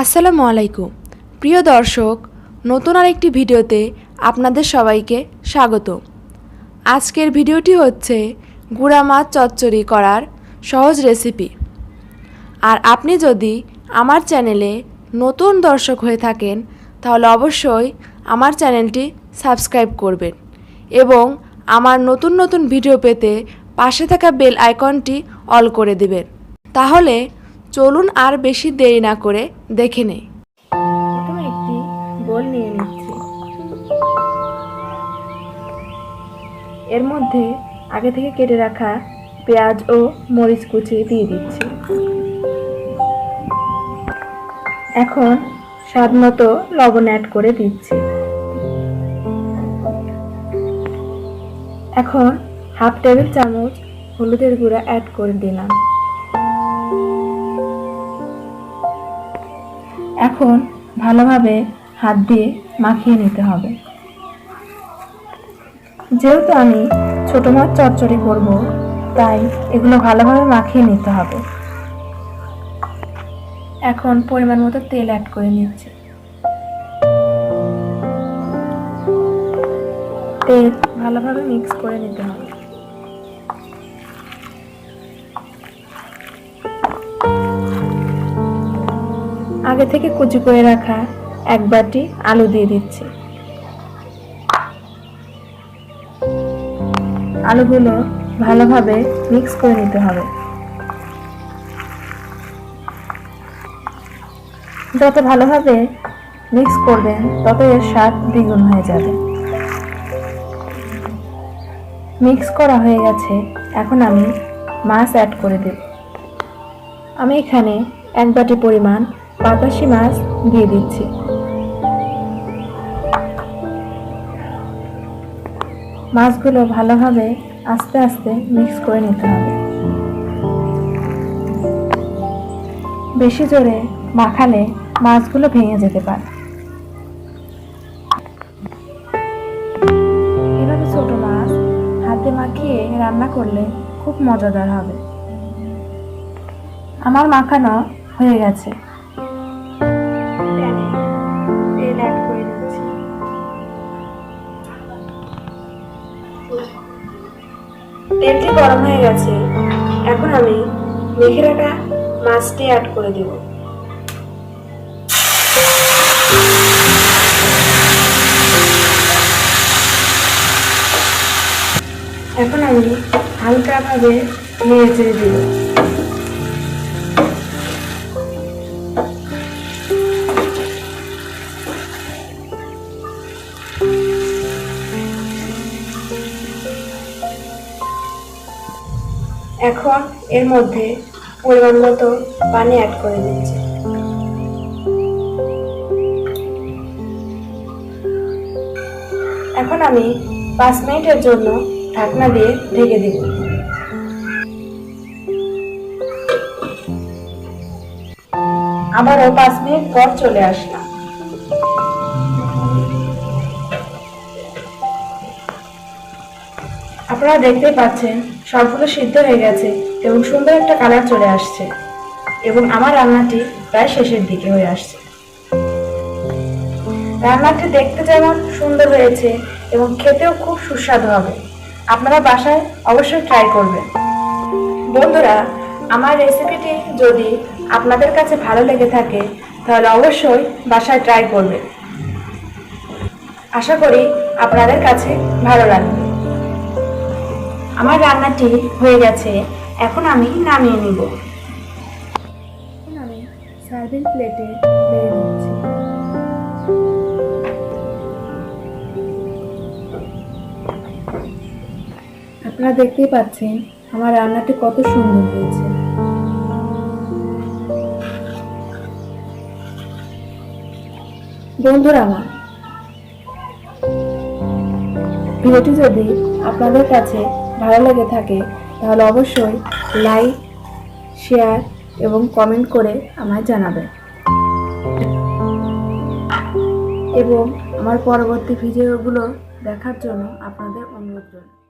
আসসালামু আলাইকুম প্রিয় দর্শক, নতুন আরেকটি ভিডিওতে আপনাদের সবাইকে স্বাগত। আজকের ভিডিওটি হচ্ছে গুঁড়া মাছ চচ্চড়ি করার সহজ রেসিপি। আর আপনি যদি আমার চ্যানেলে নতুন দর্শক হয়ে থাকেন তাহলে অবশ্যই আমার চ্যানেলটি সাবস্ক্রাইব করবেন এবং আমার নতুন নতুন ভিডিও পেতে পাশে থাকা বেল আইকনটি অল করে দিবেন। তাহলে চলুন আর বেশি দেরি না করে দেখে নেই। প্রথমে একটি বোল নিয়ে নিচ্ছি। এর মধ্যে আগে থেকে কেটে রাখা পেঁয়াজ ও মরিচ কুচি দিয়ে দিচ্ছি। এখন স্বাদ মতো লবণ অ্যাড করে দিচ্ছি। এখন হাফ টেবিল চামচ হলুদের গুঁড়া অ্যাড করে দিলাম। এখন ভালোভাবে হাত দিয়ে মাখিয়ে নিতে হবে। যেহেতু আমি ছোট মাছ চচ্চড়ি করব, তাই এগুলো ভালোভাবে মাখিয়ে নিতে হবে। এখন পরিমাণ মতো তেল অ্যাড করে নিচ্ছি। তেল ভালোভাবে মিক্স করে নিতে হবে। আগে থেকে কুচি করে রাখা এক বাটি আলু দিয়ে দিচ্ছি। আলুগুলো ভালোভাবে মিক্স করে নিতে হবে। যত ভালোভাবে মিক্স করবেন তত এর স্বাদ দ্বিগুণ হয়ে যাবে। মিক্স করা হয়ে গেছে, এখন আমি মাছ অ্যাড করে দেব। আমি এখানে এক বাটি পরিমাণ পাতাশি মাছ দিয়ে দিচ্ছি। মাছগুলো ভালোভাবে আস্তে আস্তে মিক্স করে নিতে হবে। বেশি জোরে মাখালে মাছগুলো ভেঙে যেতে পারে। এভাবে ছোট মাছ হাতে মাখিয়ে রান্না করলে খুব মজাদার হবে। আমার মাখানো হয়ে গেছে। তেল অ্যাড করে দিচ্ছি। তেলটি গরম হয়ে গেছে, এখন আমি মেখে রাখা মাছটি অ্যাড করে দেব। এখন আমি হালকাভাবে নেড়ে চেড়ে দেব। এখন এর মধ্যে পরিমাণ মতো পানি অ্যাড করে দিচ্ছি। এখন আমি 5 মিনিটের জন্য ঢাকনা দিয়ে ঢেকে দিব। আবারও 5 মিনিট পর চলে আসলাম। আপনারা দেখতে পাচ্ছেন সবগুলো সিদ্ধ হয়ে গেছে এবং সুন্দর একটা কালার চলে আসছে এবং আমার রান্নাটি প্রায় শেষের দিকে হয়ে আসছে। রান্নাটি দেখতে যেমন সুন্দর হয়েছে এবং খেতেও খুব সুস্বাদু হবে। আপনারা বাসায় অবশ্যই ট্রাই করবেন। বন্ধুরা, আমার রেসিপিটি যদি আপনাদের কাছে ভালো লেগে থাকে তাহলে অবশ্যই বাসায় ট্রাই করবেন। আশা করি আপনাদের কাছে ভালো লাগবে। আমার রান্নাটি হয়ে গেছে, এখন আমি নামিয়ে নিব। আমি সার্ভিং প্লেটে বেড়ে নিচ্ছি। আপনারা দেখতেই পাচ্ছেন আমার রান্নাটি কত সুন্দর হয়েছে। বন্ধুরা আমার, ভিডিওটি যদি আপনাদের কাছে ভালো লেগে থাকে তাহলে অবশ্যই লাইক, শেয়ার এবং কমেন্ট করে আমায় জানাবেন এবং আমার পরবর্তী ভিডিওগুলো দেখার জন্য আপনাদের অনুরোধ রইল।